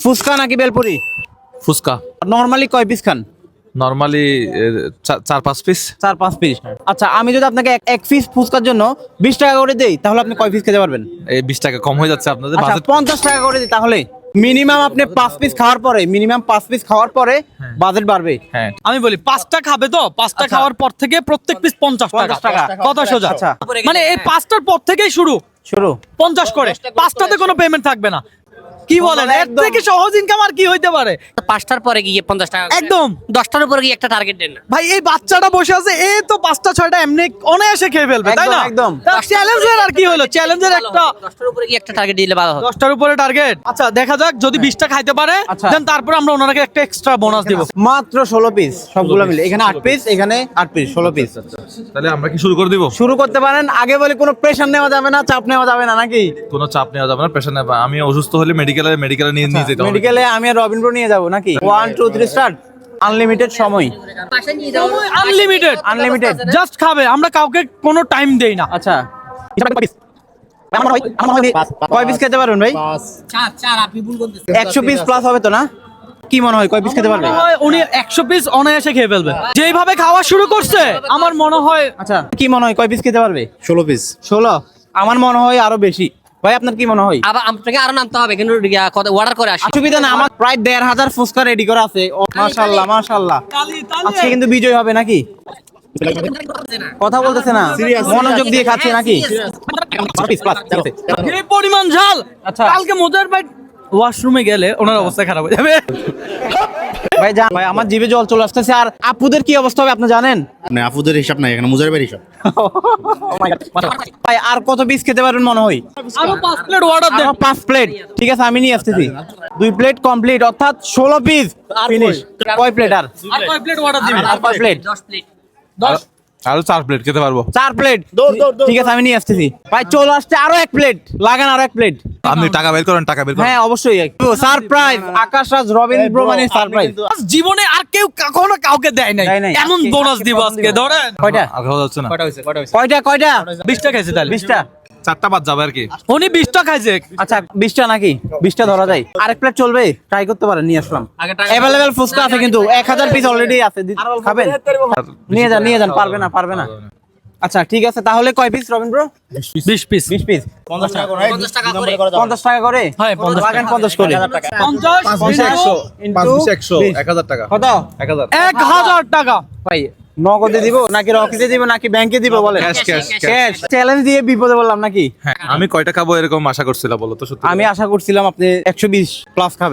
ফুচকা নাকি বেলপুরি? ফুচকা। নরমালি কয় পিস খান? Normally 4-5 piece. 4-5 পিস। আচ্ছা, আমি যদি আপনাকে এক পিস ফুচকার জন্য 20 টাকা করে দেই তাহলে আপনি কয় পিস খেতে পারবেন? এই 20 টাকা কম হয়ে যাচ্ছে আপনাদের আচ্ছা, বাজেট। 50 টাকা করে দিই তাহলে মিনিমাম আপনি 5 পিস খাওয়ার পরে বাজেট বাড়বে। হ্যাঁ, আমি বলি 5টা খাবে তো 5টা খাওয়ার পর থেকে প্রত্যেক পিস 50 টাকা 50 টাকা। কথা সোজা। আচ্ছা। মানে এই 5টার পর থেকেই শুরু 50 করে 5টাতে কোনো পেমেন্ট থাকবে না। কি বলেন, এর একদম। থেকে সহজ ইনকাম আর কি হইতে পারে? 5টার পরে গিয়ে 50 টাকা একদম। 10টার উপরে গিয়ে একটা টার্গেট দেন না ভাই এই বাচ্চাটা বসে আছে, এই তো 5টা 6টা এমনি অনায়াসে খেয়ে ফেলবে, তাই না? একদম, একদম। চ্যালেঞ্জের আর কি হলো, চ্যালেঞ্জের একটা 10টার উপরে গিয়ে একটা টার্গেট দিলে ভালো হয় 10টার উপরে টার্গেট। আচ্ছা দেখা যাক, যদি 20টা খাইতে পারে আচ্ছা। দেন তারপরে আমরা ওনাকে একটা এক্সট্রা বোনাস দিব। মাত্র 16 পিস সবগুলো মিলে। এখানে 8 পিস, এখানে 8 পিস, 16 পিস। তাহলে আমরা কি শুরু করে দিব? শুরু করতে পারেন। আগে বলে কোনো প্রেশার নেওয়া যাবে না, চাপ নেওয়া যাবে না নাকি? কোনো চাপ নেওয়া যাবে না, প্রেশার নেবা। আমি অসুস্থ হলে মেডিকেলে নিয়ে যেতে হবে। মেডিকেলে আমি আর রবিনপুর নিয়ে যাব নাকি? 1 2 3 স্টার্ট। আনলিমিটেড সময়, পাশে নিয়ে যাও আনলিমিটেড আনলিমিটেড। জাস্ট খাবে, আমরা কাউকে কোনো টাইম দেই না। আচ্ছা, কয় পিস খেতে পারবেন ভাই? চার আপনি ভুল করতেছেন 100 পিস প্লাস হবে তো না? কি মনে হয় কয় পিস খেতে পারবে? মনে হয় উনি 100 পিস অনায়াসে খেয়ে ফেলবে, যেইভাবে খাওয়া শুরু করছে। আমার মনে হয় আচ্ছা, কি মনে হয় কয় পিস খেতে পারবে? 16 পিস। 16? আমার মনে হয় আরো বেশি। ভাই আপনার কি মনে হয়? আবার আপনাকে আরো নামতে হবে, কিন্তু অর্ডার করে আসি অসুবিধা না, আমার প্রায় 1500 ফুচকা রেডি করা আছে। ও মাশাআল্লাহ মাশাআল্লাহ। আজকে কিন্তু বিজয় হবে নাকি? কথা বলতেছে না, মনোযোগ দিয়ে খাচ্ছে নাকি? এই পরিমাণ ঝাল। আচ্ছা। কালকে মোজার ভাই ওয়াশরুমে গেলে ওনার অবস্থা খারাপ হয়ে যাবে। ভাই জান, ভাই আমার জিভে জল চলে আসতেছে। আর আপুদের কি অবস্থা হবে আপনি জানেন? মানে আপুদের হিসাব নাই, এখানে মুজারবের হিসাব। ভাই আর কত পিস খেতে পারবেন মনে হয়? আরো 5 প্লেট অর্ডার দেন। 5 প্লেট। ঠিক আছে, আমি নিয়ে আসতেছি। 2 প্লেট কমপ্লিট, অর্থাৎ 16 পিস ফিনিশ। কয় প্লেট আর? আর কয় প্লেট অর্ডার দিবেন? আর কয় প্লেট? 10 প্লেট। আরো 4 প্লেট খেতে পারবো। 4 প্লেট। ঠিক আছে, আমি নিয়ে আসতেছি। ভাই চলে আসছে আরো 1 প্লেট। লাগান আরো 1 প্লেট। আপনি টাকা বের করেন, টাকা বের করেন। হ্যাঁ অবশ্যই। সারপ্রাইজ, আকাশ রাজ রবীন্দ্র মানে সারপ্রাইজ। জীবনে আর কেউ কখনো কাউকে দেয় নাই দেয় নাই। এমন বোনাস দিব আজকে। ধরেন কয়টা? আর খাওয়া যাচ্ছে না। কয়টা? 20টা খাইছে তাহলে। 20টা। 4টা বাদ যাবে আর কি। উনি 20টা খাইছে। আচ্ছা 20টা নাকি? 20টা ধরা যায়। আরেক প্লেট চলবে? ট্রাই করতে পারেন, নিয়ে আসলাম। অ্যাভেলেবল ফুচকা আছে কিন্তু 1000 পিস অলরেডি আছে। খাবেন? নিয়ে যান। পারবে না। আচ্ছা ঠিক আছে, তাহলে কয় piece Robin bro? 20 piece. 20 piece. 50 টাকা করে 50 টাকা করে? হ্যাঁ, 50 লাগান 50 করে। 50 5 পিস 100, 1000 টাকা। কত? 1000। 1000 টাকা। ভাই নগদে দিব নাকি রকিতে দিব নাকি ব্যাংকে দিব বলেন? ক্যাশ। ক্যাশ। চ্যালেঞ্জ দিয়ে বিপদে বললাম নাকি? হ্যাঁ, আমি কয়টা খাবো এরকম আশা করছিলাম বলো তো? সত্যি আমি আশা করছিলাম আপনি 120 প্লাস খাবেন।